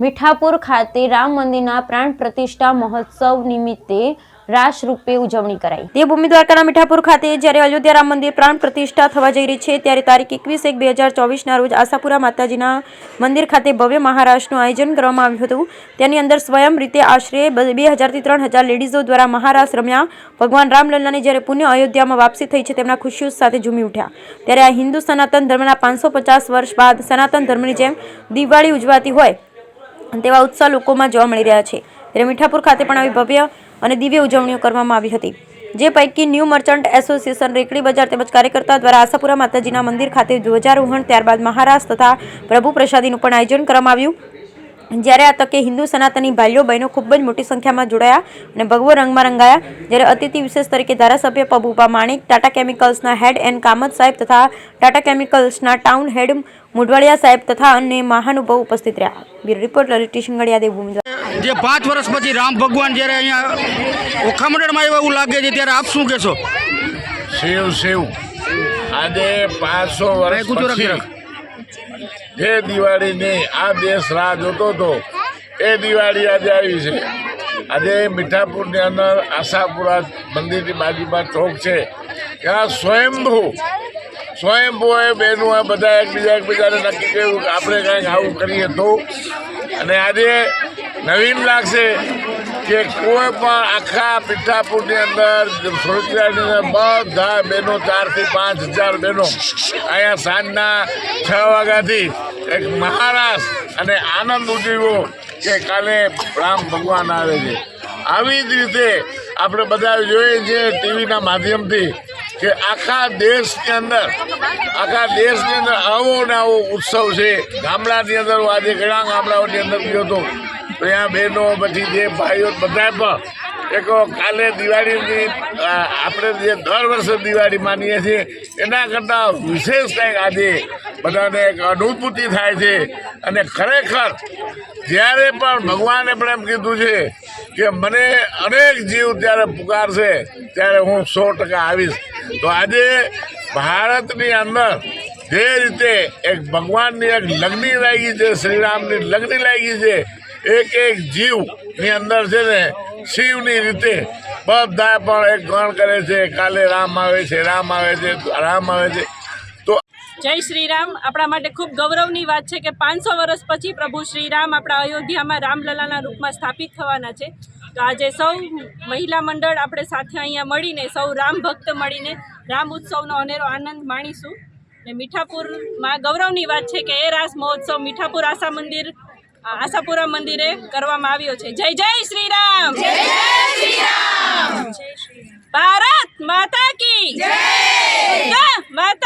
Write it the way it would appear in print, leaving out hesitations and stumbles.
મીઠાપુર ખાતે રામ મંદિરના પ્રાણ પ્રતિષ્ઠા મહોત્સવ નિમિત્તે રાસ રૂપે ઉજવણી કરાઈ। દેવભૂમિ દ્વારકાના મીઠાપુર ખાતે જ્યારે અયોધ્યા રામ મંદિર પ્રાણ પ્રતિષ્ઠા થવા જઈ રહી છે ત્યારે તારીખ 21/1/2024ના રોજ આશાપુરા માતાજીના મંદિર ખાતે ભવ્ય મહારાસનું આયોજન કરવામાં આવ્યું હતું। તેની અંદર સ્વયં રીતે આશરે 2000 થી 3000 લેડીઝો દ્વારા મહારાસ રમ્યા। ભગવાન રામલલ્લાની જ્યારે પુણ્ય અયોધ્યામાં વાપસી થઈ છે તેમના ખુશીઓ સાથે ઝૂમી ઉઠ્યા। ત્યારે આ હિન્દુ સનાતન ધર્મના 550 વર્ષ બાદ સનાતન ધર્મની જેમ દિવાળી ઉજવાતી હોય તેવા ઉત્સાહ લોકોમાં જોવા મળી રહ્યા છે। ત્યારે મીઠાપુર ખાતે પણ આવી ભવ્ય અને દિવ્ય ઉજવણીઓ કરવામાં આવી હતી, જે પૈકી ન્યૂ મર્ચન્ટ એસોસિએશન રેકડી બજાર તેમજ કાર્યકર્તા દ્વારા આશાપુરા માતાજીના મંદિર ખાતે ધ્વજારોહણ ત્યારબાદ મહારાસ તથા પ્રભુ પ્રસાદીનું પણ આયોજન કરવામાં આવ્યું। જ્યારે આ તકે હિન્દુ સનાતની ભાઈઓ બહેનો ખૂબ જ મોટી સંખ્યામાં જોડાયા અને ભગવો રંગમાં રંગાયા। જ્યારે અતિથિ વિશેષ તરીકે ધારાસભ્ય પબુભા માણેક, ટાટા કેમિકલ્સના હેડ એન કામત સાહેબ તથા ટાટા કેમિકલ્સના ટાઉન હેડ મુઢવાડિયા સાહેબ તથા અન્ય મહાનુભાવો ઉપસ્થિત રહ્યા। Bureau report Lalit Shingadiya, Devbhumi. જે 5 વર્ષ પછી રામ ભગવાન જ્યારે અહીંયા ઓખામંડળમાં આવ્યા એવું લાગે છે ત્યારે આપ શું કહેશો? શિવ આજે 500 વર્ષ પછી જે દિવાળીની આ દેશ રાહ જોતો હતો એ દિવાળી આજે આવી છે। આજે મીઠાપુરની અંદર આશાપુરા મંદિરની બાજુમાં ચોક છે, ત્યાં સ્વયંભૂએ બહેનો આ બધા એકબીજાને નક્કી કર્યું કે આપણે કાંઈક આવું કરીએ તો, અને આજે નવીન લાગશે કે કોઈ પણ આખા મીઠાપુરની અંદર સુરતની અંદર બધા બહેનો 4 થી 5000 બહેનો અહીંયા સાંજના 6 વાગ્યાથી એક મહારાસ અને આનંદ ઉજવ્યો કે કાલે રામ ભગવાન આવે છે। આવી જ રીતે આપણે બધા જોઈએ છીએ ટીવીના માધ્યમથી કે આખા દેશની અંદર આવો ને આવો ઉત્સવ છે। ગામડાની અંદર આજે ઘણા ગામડાઓની અંદર ગયો હતો તો ત્યાં બહેનો પછી જે ભાઈઓ બધા પણ એક કાલે દિવાળીની આપણે જે દર વર્ષે દિવાળી માનીએ છીએ એના કરતાં વિશેષ કંઈક આજે બધાને એક અનુભૂતિ થાય છે। અને ખરેખર જ્યારે પણ ભગવાને પણ એમ કીધું છે કે મને અનેક જીવ ત્યારે પુકારશે ત્યારે હું 100% આવીશ। તો આજે ભારતની અંદર જે રીતે એક ભગવાનની એક લગ્ની લાગી છે, શ્રીરામની લગ્ની લાગી છે, એક જીવની અંદર છે ને શિવની રીતે બધા પણ એક ગણ કરે છે, કાલે રામ આવે છે, રામ આવે છે, રામ આવે છે। તો જય શ્રી રામ। આપણા માટે ખૂબ ગૌરવની વાત છે કે 500 વર્ષ પછી પ્રભુ શ્રી રામ આપણા અયોધ્યામાં રામલલાના રૂપમાં સ્થાપિત થવાના છે। તો આજે સૌ મહિલા મંડળ આપણે સાથે અહીંયા મળીને સૌ રામ ભક્ત મળીને રામ ઉત્સવનો અનેરો આનંદ માણીશું। ને મીઠાપુરમાં ગૌરવની વાત છે કે એ રાસ મહોત્સવ મીઠાપુર આશાપુરા મંદિરે કરવામાં આવ્યો છે। જય જય શ્રી રામ, જય શ્રી રામ, ભારત માતા કી જય, માતા